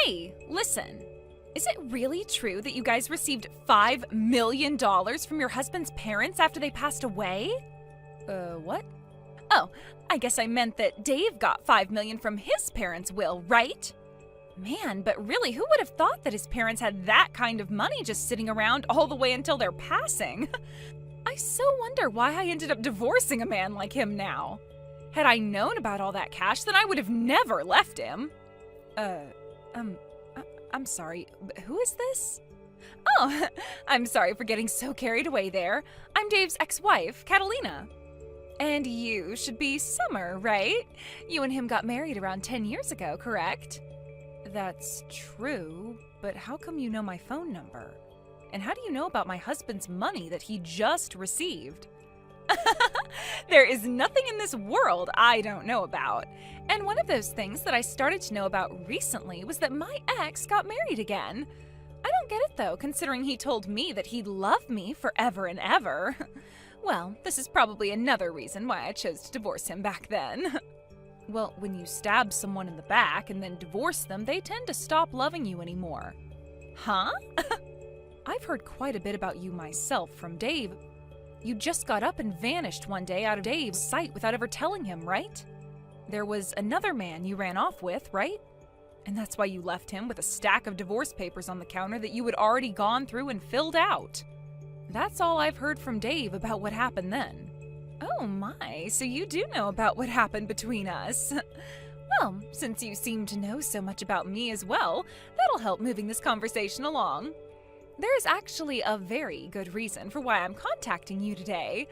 Hey, listen. Is it really true that you guys received $5 million from your husband's parents after they passed away? What? Oh, I guess I meant that Dave got $5 million from his parents' will, right? Man, but really, who would have thought that his parents had that kind of money just sitting around all the way until their passing? I so wonder why I ended up divorcing a man like him now. Had I known about all that cash, then I would have never left him. I'm sorry, but who is this? Oh, I'm sorry for getting so carried away there. I'm Dave's ex-wife, Catalina. And you should be Summer, right? You and him got married around 10 years ago, correct? That's true, but how come you know my phone number? And how do you know about my husband's money that he just received? There is nothing in this world I don't know about. And one of those things that I started to know about recently was that my ex got married again. I don't get it though, considering he told me that he'd love me forever and ever. Well, this is probably another reason why I chose to divorce him back then. Well, when you stab someone in the back and then divorce them, they tend to stop loving you anymore. Huh? I've heard quite a bit about you myself from Dave. You just got up and vanished one day out of Dave's sight without ever telling him, right? There was another man you ran off with, right? And that's why you left him with a stack of divorce papers on the counter that you had already gone through and filled out. That's all I've heard from Dave about what happened then. Oh my, so you do know about what happened between us. Well, since you seem to know so much about me as well, that'll help moving this conversation along. There's actually a very good reason for why I'm contacting you today.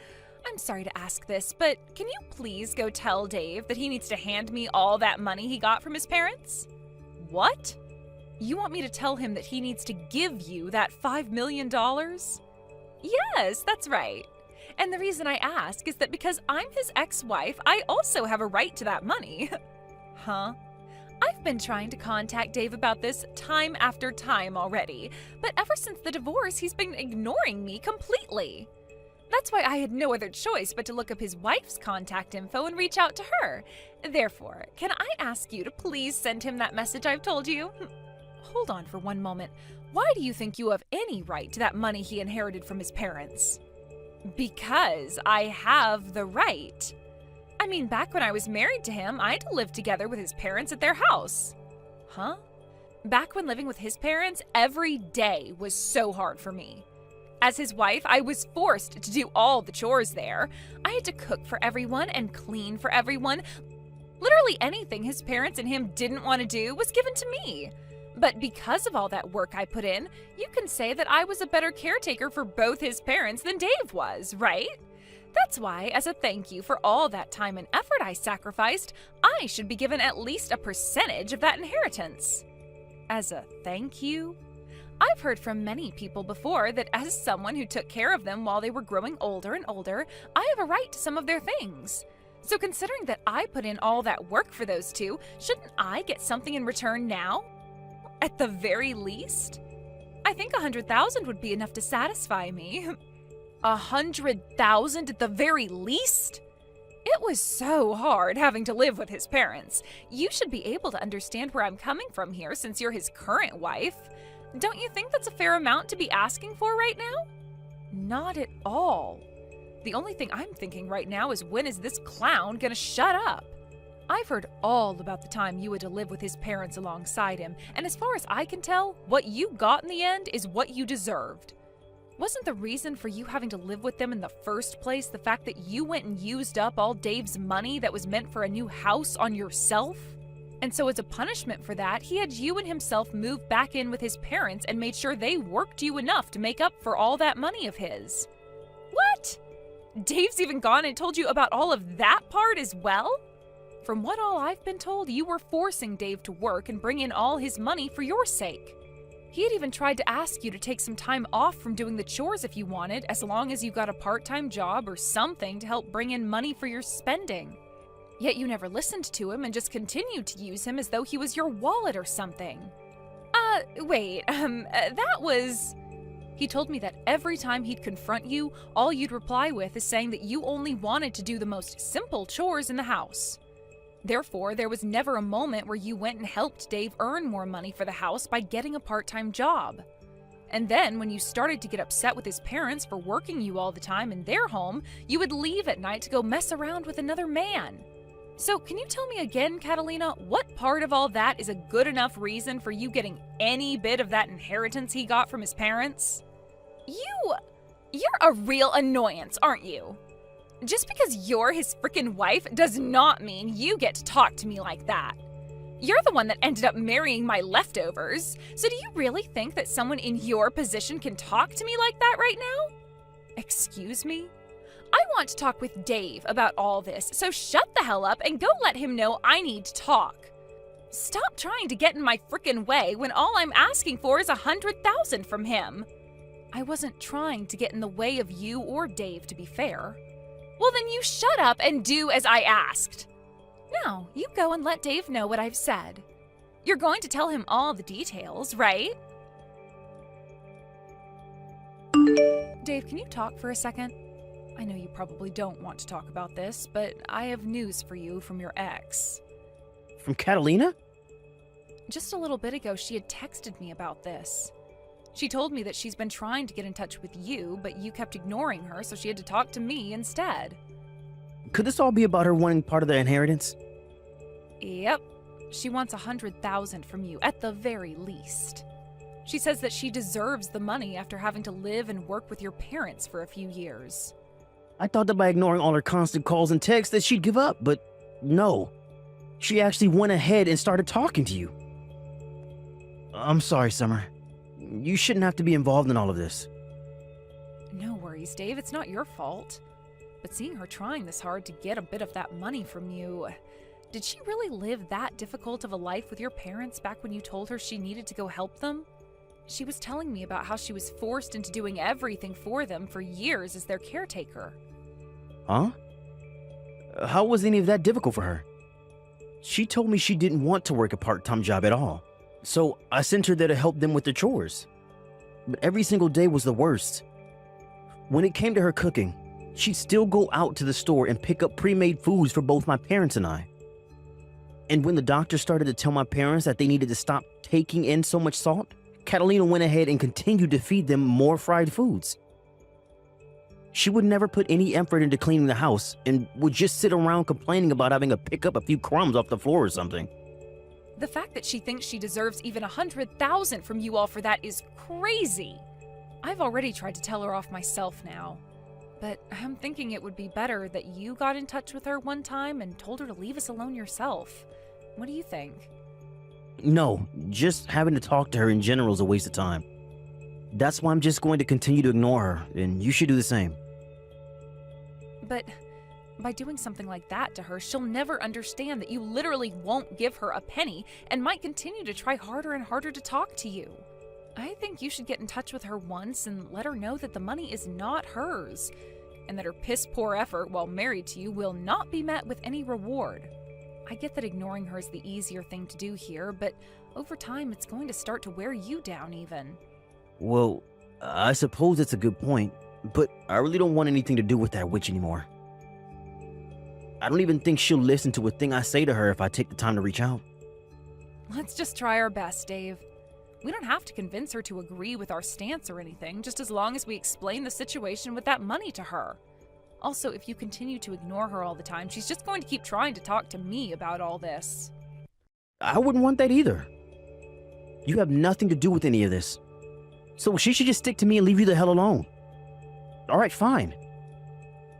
I'm sorry to ask this, but can you please go tell Dave that he needs to hand me all that money he got from his parents? What? You want me to tell him that he needs to give you that $5 million? Yes, that's right. And the reason I ask is that because I'm his ex-wife, I also have a right to that money. Huh? I've been trying to contact Dave about this time after time already, but ever since the divorce, he's been ignoring me completely. That's why I had no other choice but to look up his wife's contact info and reach out to her. Therefore, can I ask you to please send him that message I've told you? Hold on for one moment. Why do you think you have any right to that money he inherited from his parents? Because I have the right. I mean, back when I was married to him, I had to live together with his parents at their house. Huh? Back when living with his parents, every day was so hard for me. As his wife, I was forced to do all the chores there. I had to cook for everyone and clean for everyone. Literally anything his parents and him didn't want to do was given to me. But because of all that work I put in, you can say that I was a better caretaker for both his parents than Dave was, right? That's why, as a thank you for all that time and effort I sacrificed, I should be given at least a percentage of that inheritance. As a thank you? I've heard from many people before that as someone who took care of them while they were growing older and older, I have a right to some of their things. So considering that I put in all that work for those two, shouldn't I get something in return now? At the very least? I think $100,000 would be enough to satisfy me. $100,000 at the very least? It was so hard having to live with his parents. You should be able to understand where I'm coming from here since you're his current wife. Don't you think that's a fair amount to be asking for right now? Not at all. The only thing I'm thinking right now is when is this clown gonna shut up? I've heard all about the time you had to live with his parents alongside him, and as far as I can tell, what you got in the end is what you deserved. Wasn't the reason for you having to live with them in the first place the fact that you went and used up all Dave's money that was meant for a new house on yourself? And so as a punishment for that, he had you and himself move back in with his parents and made sure they worked you enough to make up for all that money of his. What? Dave's even gone and told you about all of that part as well? From what all I've been told, you were forcing Dave to work and bring in all his money for your sake. He had even tried to ask you to take some time off from doing the chores if you wanted, as long as you got a part-time job or something to help bring in money for your spending. Yet you never listened to him and just continued to use him as though he was your wallet or something. That was... He told me that every time he'd confront you, all you'd reply with is saying that you only wanted to do the most simple chores in the house. Therefore, there was never a moment where you went and helped Dave earn more money for the house by getting a part-time job. And then, when you started to get upset with his parents for working you all the time in their home, you would leave at night to go mess around with another man. So, can you tell me again, Catalina, what part of all that is a good enough reason for you getting any bit of that inheritance he got from his parents? You're a real annoyance, aren't you? Just because you're his frickin' wife does not mean you get to talk to me like that. You're the one that ended up marrying my leftovers, so do you really think that someone in your position can talk to me like that right now? Excuse me? I want to talk with Dave about all this, so shut the hell up and go let him know I need to talk. Stop trying to get in my frickin' way when all I'm asking for is $100,000 from him. I wasn't trying to get in the way of you or Dave, to be fair. Well, then you shut up and do as I asked. Now, you go and let Dave know what I've said. You're going to tell him all the details, right? Dave, can you talk for a second? I know you probably don't want to talk about this, but I have news for you from your ex. From Catalina? Just a little bit ago, she had texted me about this. She told me that she's been trying to get in touch with you, but you kept ignoring her, so she had to talk to me instead. Could this all be about her wanting part of the inheritance? Yep. She wants $100,000 from you, at the very least. She says that she deserves the money after having to live and work with your parents for a few years. I thought that by ignoring all her constant calls and texts that she'd give up, but no. She actually went ahead and started talking to you. I'm sorry, Summer. You shouldn't have to be involved in all of this. No worries, Dave. It's not your fault. But seeing her trying this hard to get a bit of that money from you, did she really live that difficult of a life with your parents back when you told her she needed to go help them? She was telling me about how she was forced into doing everything for them for years as their caretaker. Huh? How was any of that difficult for her? She told me she didn't want to work a part-time job at all. So I sent her there to help them with their chores. But every single day was the worst. When it came to her cooking, she'd still go out to the store and pick up pre-made foods for both my parents and I. And when the doctor started to tell my parents that they needed to stop taking in so much salt, Catalina went ahead and continued to feed them more fried foods. She would never put any effort into cleaning the house and would just sit around complaining about having to pick up a few crumbs off the floor or something. The fact that she thinks she deserves even $100,000 from you all for that is crazy. I've already tried to tell her off myself now. But I'm thinking it would be better that you got in touch with her one time and told her to leave us alone yourself. What do you think? No, just having to talk to her in general is a waste of time. That's why I'm just going to continue to ignore her, and you should do the same. But by doing something like that to her, she'll never understand that you literally won't give her a penny and might continue to try harder and harder to talk to you. I think you should get in touch with her once and let her know that the money is not hers, and that her piss-poor effort while married to you will not be met with any reward. I get that ignoring her is the easier thing to do here, but over time it's going to start to wear you down even. Well, I suppose it's a good point, but I really don't want anything to do with that witch anymore. I don't even think she'll listen to a thing I say to her if I take the time to reach out. Let's just try our best, Dave. We don't have to convince her to agree with our stance or anything, just as long as we explain the situation with that money to her. Also, if you continue to ignore her all the time, she's just going to keep trying to talk to me about all this. I wouldn't want that either. You have nothing to do with any of this. So she should just stick to me and leave you the hell alone. Alright, fine.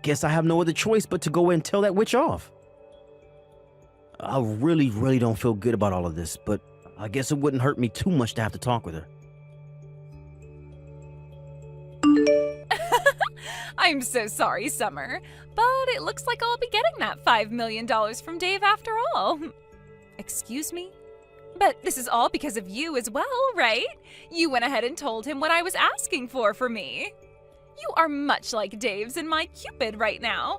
Guess I have no other choice but to go and tell that witch off. I really don't feel good about all of this, but I guess it wouldn't hurt me too much to have to talk with her. I'm so sorry, Summer, but it looks like I'll be getting that $5 million from Dave after all. Excuse me? But this is all because of you as well, right? You went ahead and told him what I was asking for me. You are much like Dave's and my Cupid right now.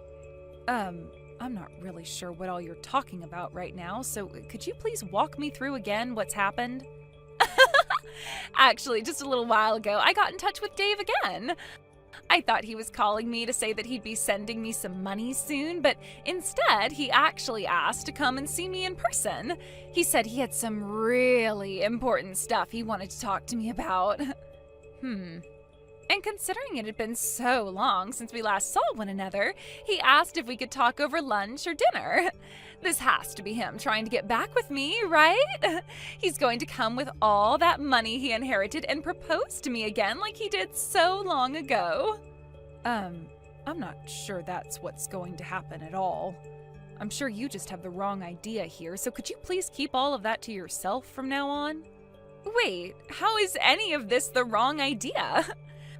I'm not really sure what all you're talking about right now, so could you please walk me through again what's happened? Actually, just a little while ago, I got in touch with Dave again. I thought he was calling me to say that he'd be sending me some money soon, but instead he actually asked to come and see me in person. He said he had some really important stuff he wanted to talk to me about. And considering it had been so long since we last saw one another, he asked if we could talk over lunch or dinner. This has to be him trying to get back with me, right? He's going to come with all that money he inherited and propose to me again like he did so long ago. I'm not sure that's what's going to happen at all. I'm sure you just have the wrong idea here, so could you please keep all of that to yourself from now on? Wait, how is any of this the wrong idea?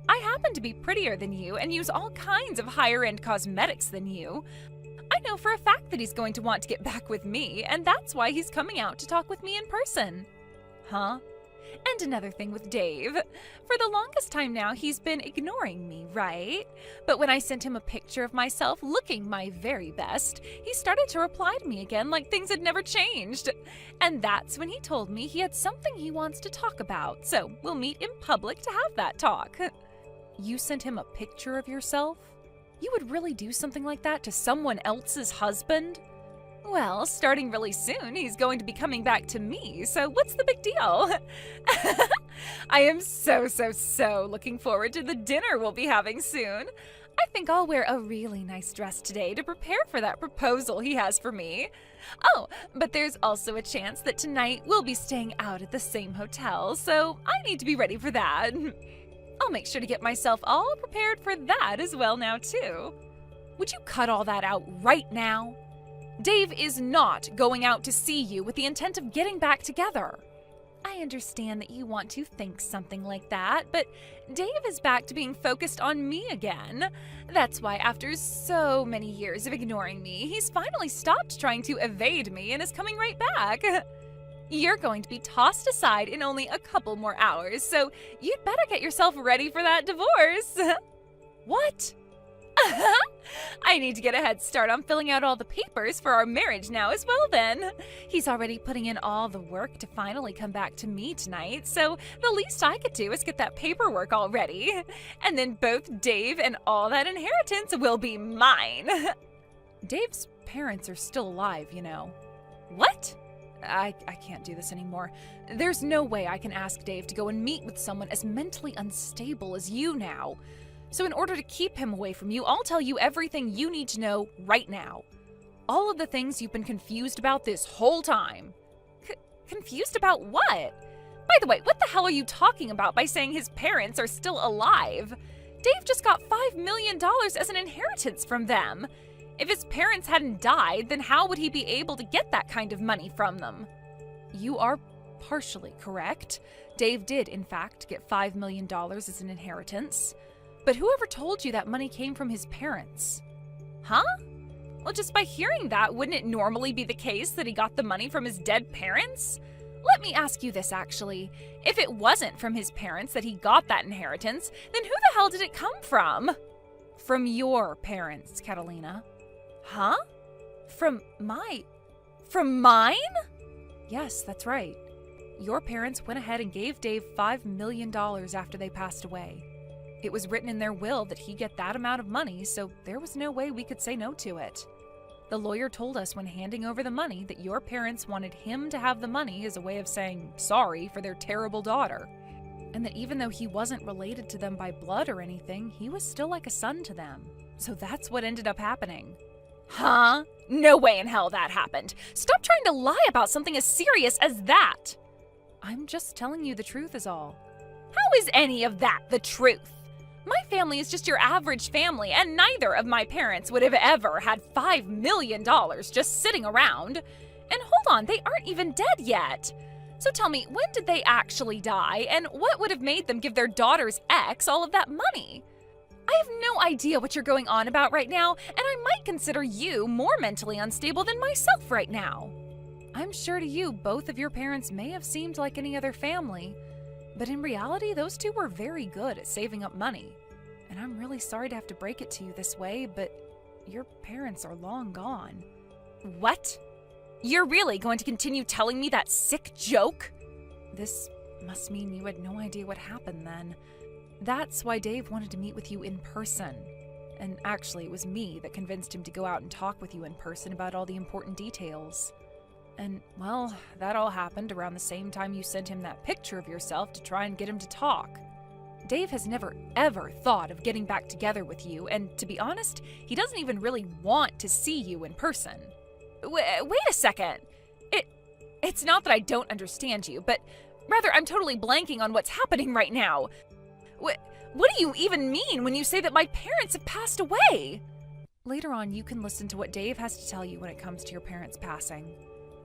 I happen to be prettier than you and use all kinds of higher-end cosmetics than you. I know for a fact that he's going to want to get back with me, and that's why he's coming out to talk with me in person. Huh? And another thing with Dave. For the longest time now, he's been ignoring me, right? But when I sent him a picture of myself looking my very best, he started to reply to me again like things had never changed. And that's when he told me he had something he wants to talk about, so we'll meet in public to have that talk. You sent him a picture of yourself? You would really do something like that to someone else's husband? Well, starting really soon, he's going to be coming back to me, so what's the big deal? I am so looking forward to the dinner we'll be having soon. I think I'll wear a really nice dress today to prepare for that proposal he has for me. Oh, but there's also a chance that tonight we'll be staying out at the same hotel, so I need to be ready for that. I'll make sure to get myself all prepared for that as well now, too. Would you cut all that out right now? Dave is not going out to see you with the intent of getting back together. I understand that you want to think something like that, but Dave is back to being focused on me again. That's why after so many years of ignoring me, he's finally stopped trying to evade me and is coming right back. You're going to be tossed aside in only a couple more hours, so you'd better get yourself ready for that divorce. What? I need to get a head start on filling out all the papers for our marriage now as well then. He's already putting in all the work to finally come back to me tonight, so the least I could do is get that paperwork all ready. And then both Dave and all that inheritance will be mine. Dave's parents are still alive, you know. What? I can't do this anymore. There's no way I can ask Dave to go and meet with someone as mentally unstable as you now. So in order to keep him away from you, I'll tell you everything you need to know right now. All of the things you've been confused about this whole time. Confused about what? By the way, what the hell are you talking about by saying his parents are still alive? Dave just got $5 million as an inheritance from them. If his parents hadn't died, then how would he be able to get that kind of money from them? You are partially correct. Dave did, in fact, get $5 million as an inheritance. But whoever told you that money came from his parents? Huh? Well, just by hearing that, wouldn't it normally be the case that he got the money from his dead parents? Let me ask you this, actually. If it wasn't from his parents that he got that inheritance, then who the hell did it come from? From your parents, Catalina. Huh? From mine? Yes, that's right. Your parents went ahead and gave Dave $5 million after they passed away. It was written in their will that he get that amount of money, so there was no way we could say no to it. The lawyer told us when handing over the money that your parents wanted him to have the money as a way of saying sorry for their terrible daughter. And that even though he wasn't related to them by blood or anything, he was still like a son to them. So that's what ended up happening. Huh? No way in hell that happened. Stop trying to lie about something as serious as that. I'm just telling you the truth is all. How is any of that the truth? My family is just your average family, and neither of my parents would have ever had $5 million just sitting around. And hold on, they aren't even dead yet. So tell me, when did they actually die, and what would have made them give their daughter's ex all of that money? I have no idea what you're going on about right now, and I might consider you more mentally unstable than myself right now. I'm sure to you, both of your parents may have seemed like any other family, but in reality, those two were very good at saving up money. And I'm really sorry to have to break it to you this way, but your parents are long gone. What? You're really going to continue telling me that sick joke? This must mean you had no idea what happened then. That's why Dave wanted to meet with you in person. And actually, it was me that convinced him to go out and talk with you in person about all the important details. And, well, that all happened around the same time you sent him that picture of yourself to try and get him to talk. Dave has never, ever thought of getting back together with you, and to be honest, he doesn't even really want to see you in person. Wait a second. It's not that I don't understand you, but rather I'm totally blanking on what's happening right now. What do you even mean when you say that my parents have passed away? Later on, you can listen to what Dave has to tell you when it comes to your parents passing.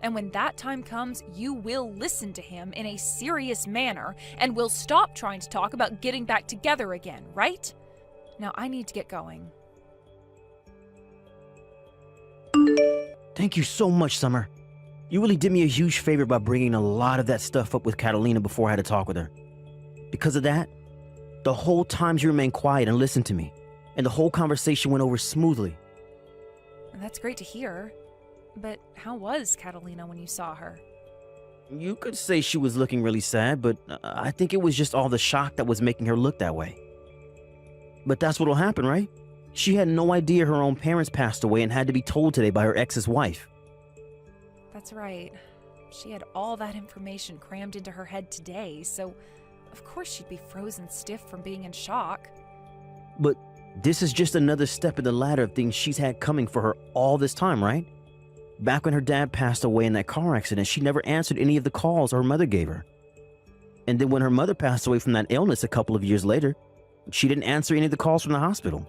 And when that time comes, you will listen to him in a serious manner and will stop trying to talk about getting back together again, right? Now I need to get going. Thank you so much, Summer. You really did me a huge favor by bringing a lot of that stuff up with Catalina before I had to talk with her. Because of that, the whole time she remained quiet and listened to me, and the whole conversation went over smoothly. That's great to hear. But how was Catalina when you saw her? You could say she was looking really sad, but I think it was just all the shock that was making her look that way. But that's what'll happen, right? She had no idea her own parents passed away and had to be told today by her ex's wife. That's right. She had all that information crammed into her head today, so of course she'd be frozen stiff from being in shock. But this is just another step in the ladder of things she's had coming for her all this time, right? Back when her dad passed away in that car accident, she never answered any of the calls her mother gave her. And then when her mother passed away from that illness a couple of years later, she didn't answer any of the calls from the hospital.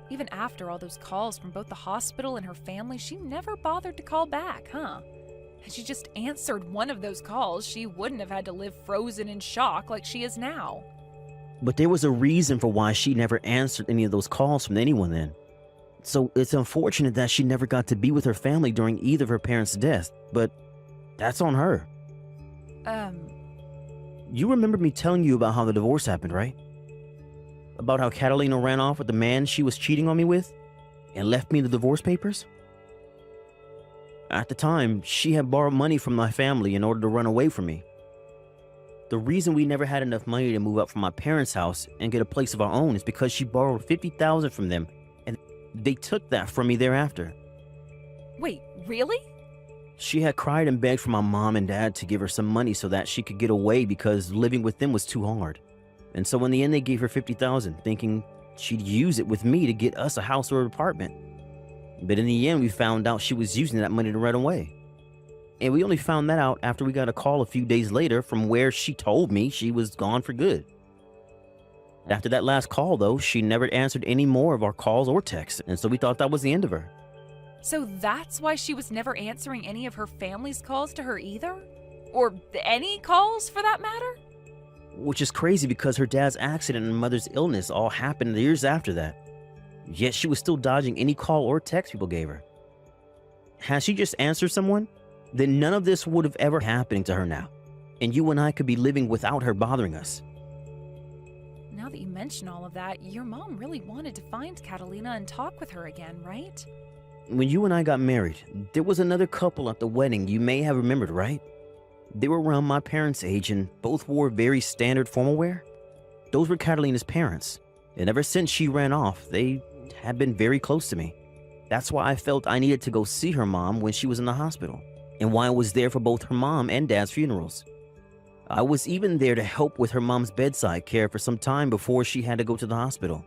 Even after all those calls from both the hospital and her family, she never bothered to call back, huh? Had she just answered one of those calls, she wouldn't have had to live frozen in shock like she is now. But there was a reason for why she never answered any of those calls from anyone then. So it's unfortunate that she never got to be with her family during either of her parents' deaths, but that's on her. You remember me telling you about how the divorce happened, right? About how Catalina ran off with the man she was cheating on me with and left me the divorce papers? At the time, she had borrowed money from my family in order to run away from me. The reason we never had enough money to move up from my parents' house and get a place of our own is because she borrowed $50,000 from them, and they took that from me thereafter. Wait, really? She had cried and begged for my mom and dad to give her some money so that she could get away because living with them was too hard. And so in the end, they gave her $50,000, thinking she'd use it with me to get us a house or an apartment. But in the end, we found out she was using that money to run away. And we only found that out after we got a call a few days later from where she told me she was gone for good. After that last call, though, she never answered any more of our calls or texts, and so we thought that was the end of her. So that's why she was never answering any of her family's calls to her either? Or any calls, for that matter? Which is crazy because her dad's accident and mother's illness all happened years after that. Yet she was still dodging any call or text people gave her. Had she just answered someone, then none of this would have ever happened to her now, and you and I could be living without her bothering us. Now that you mention all of that, your mom really wanted to find Catalina and talk with her again, right? When you and I got married, there was another couple at the wedding you may have remembered, right? They were around my parents' age and both wore very standard formal wear. Those were Catalina's parents, and ever since she ran off, they had been very close to me. That's why I felt I needed to go see her mom when she was in the hospital, and why I was there for both her mom and dad's funerals. I was even there to help with her mom's bedside care for some time before she had to go to the hospital.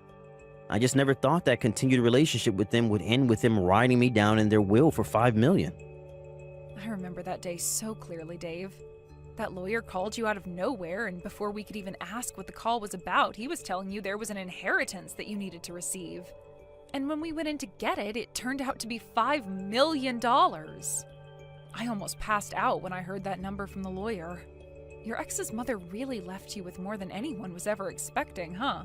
I just never thought that continued relationship with them would end with them writing me down in their will for $5 million. I remember that day so clearly, Dave. That lawyer called you out of nowhere, and before we could even ask what the call was about, he was telling you there was an inheritance that you needed to receive. And when we went in to get it, it turned out to be $5 million. I almost passed out when I heard that number from the lawyer. Your ex's mother really left you with more than anyone was ever expecting, huh?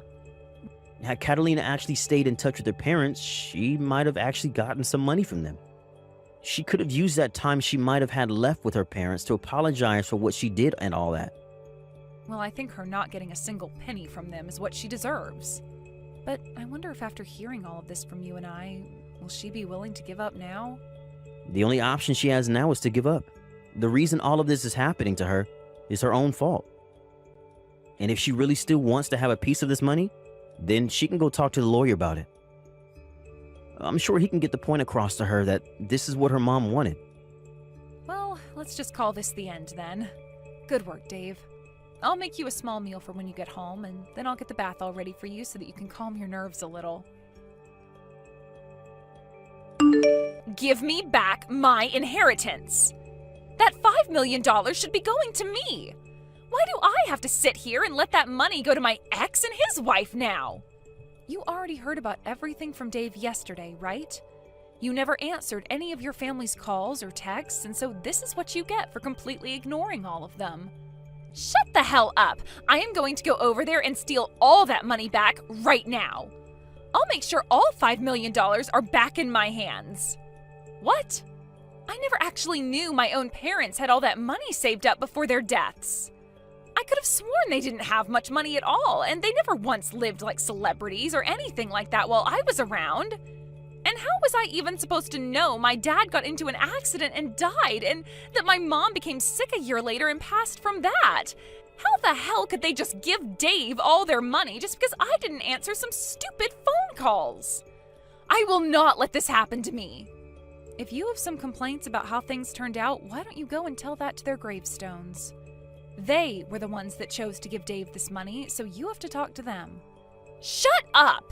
Had Catalina actually stayed in touch with her parents, she might have actually gotten some money from them. She could have used that time she might have had left with her parents to apologize for what she did and all that. Well, I think her not getting a single penny from them is what she deserves. But I wonder if after hearing all of this from you and I, will she be willing to give up now? The only option she has now is to give up. The reason all of this is happening to her is her own fault. And if she really still wants to have a piece of this money, then she can go talk to the lawyer about it. I'm sure he can get the point across to her that this is what her mom wanted. Well, let's just call this the end then. Good work, Dave. I'll make you a small meal for when you get home, and then I'll get the bath all ready for you so that you can calm your nerves a little. Give me back my inheritance! That $5 million should be going to me! Why do I have to sit here and let that money go to my ex and his wife now? You already heard about everything from Dave yesterday, right? You never answered any of your family's calls or texts, and so this is what you get for completely ignoring all of them. Shut the hell up! I am going to go over there and steal all that money back right now. I'll make sure all $5 million are back in my hands. What? I never actually knew my own parents had all that money saved up before their deaths. I could have sworn they didn't have much money at all, and they never once lived like celebrities or anything like that while I was around. And how was I even supposed to know my dad got into an accident and died, and that my mom became sick a year later and passed from that? How the hell could they just give Dave all their money just because I didn't answer some stupid phone calls? I will not let this happen to me. If you have some complaints about how things turned out, why don't you go and tell that to their gravestones? They were the ones that chose to give Dave this money, so you have to talk to them. Shut up!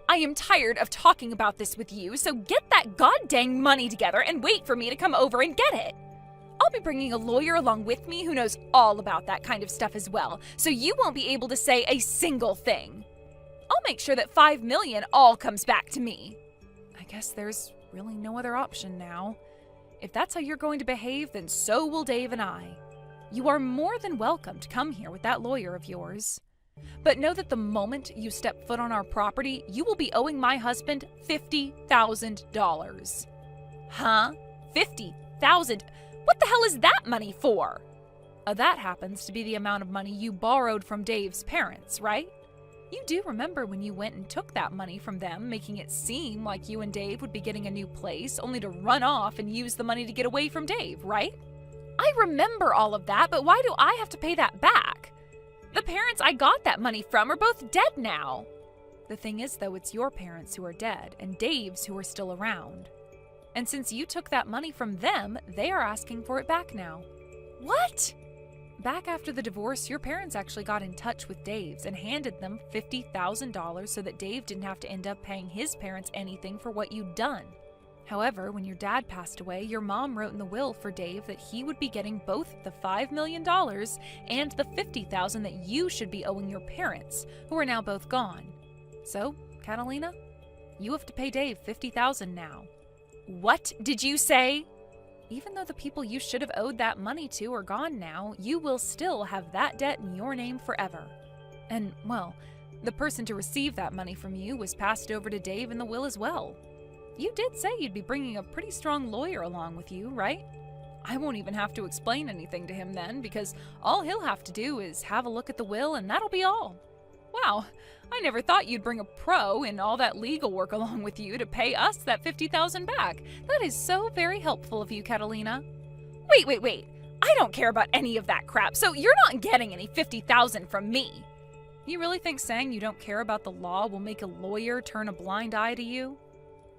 I am tired of talking about this with you, so get that goddamn money together and wait for me to come over and get it. I'll be bringing a lawyer along with me who knows all about that kind of stuff as well, so you won't be able to say a single thing. I'll make sure that $5 million all comes back to me. I guess there's really no other option now. If that's how you're going to behave, then so will Dave and I. You are more than welcome to come here with that lawyer of yours. But know that the moment you step foot on our property, you will be owing my husband $50,000. Huh? $50,000? What the hell is that money for? That happens to be the amount of money you borrowed from Dave's parents, right? You do remember when you went and took that money from them, making it seem like you and Dave would be getting a new place, only to run off and use the money to get away from Dave, right? I remember all of that, but why do I have to pay that back? The parents I got that money from are both dead now. The thing is, though, it's your parents who are dead and Dave's who are still around. And since you took that money from them, they are asking for it back now. What? Back after the divorce, your parents actually got in touch with Dave's and handed them $50,000 so that Dave didn't have to end up paying his parents anything for what you'd done. However, when your dad passed away, your mom wrote in the will for Dave that he would be getting both the $5 million and the $50,000 that you should be owing your parents, who are now both gone. So, Catalina, you have to pay Dave $50,000 now. What did you say? Even though the people you should have owed that money to are gone now, you will still have that debt in your name forever. And, well, the person to receive that money from you was passed over to Dave in the will as well. You did say you'd be bringing a pretty strong lawyer along with you, right? I won't even have to explain anything to him then, because all he'll have to do is have a look at the will and that'll be all. Wow, I never thought you'd bring a pro and all that legal work along with you to pay us that $50,000 back. That is so very helpful of you, Catalina. Wait. I don't care about any of that crap, so you're not getting any $50,000 from me. You really think saying you don't care about the law will make a lawyer turn a blind eye to you?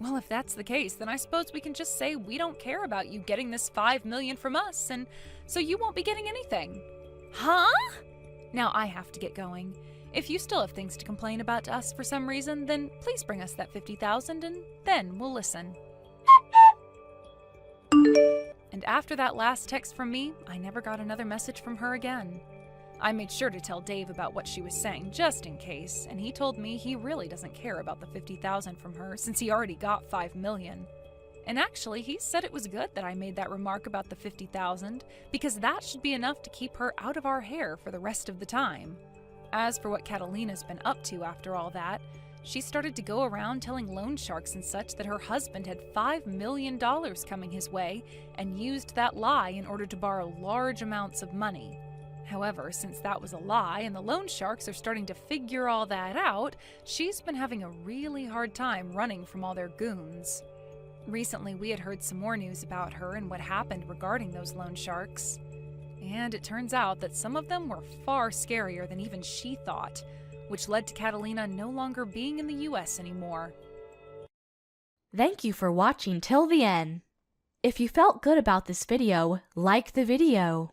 Well, if that's the case, then I suppose we can just say we don't care about you getting this $5 million from us, and so you won't be getting anything. Huh? Now I have to get going. If you still have things to complain about to us for some reason, then please bring us that $50,000 and then we'll listen. And after that last text from me, I never got another message from her again. I made sure to tell Dave about what she was saying, just in case, and he told me he really doesn't care about the $50,000 from her since he already got $5 million. And actually, he said it was good that I made that remark about the $50,000, because that should be enough to keep her out of our hair for the rest of the time. As for what Catalina's been up to after all that, she started to go around telling loan sharks and such that her husband had $5 million coming his way and used that lie in order to borrow large amounts of money. However, since that was a lie and the loan sharks are starting to figure all that out, she's been having a really hard time running from all their goons. Recently, we had heard some more news about her and what happened regarding those loan sharks. And it turns out that some of them were far scarier than even she thought, which led to Catalina no longer being in the US anymore. Thank you for watching till the end. If you felt good about this video, like the video.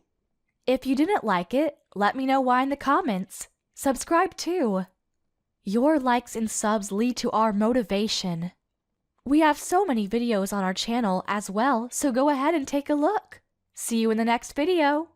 If you didn't like it, let me know why in the comments. Subscribe too. Your likes and subs lead to our motivation. We have so many videos on our channel as well, so go ahead and take a look. See you in the next video.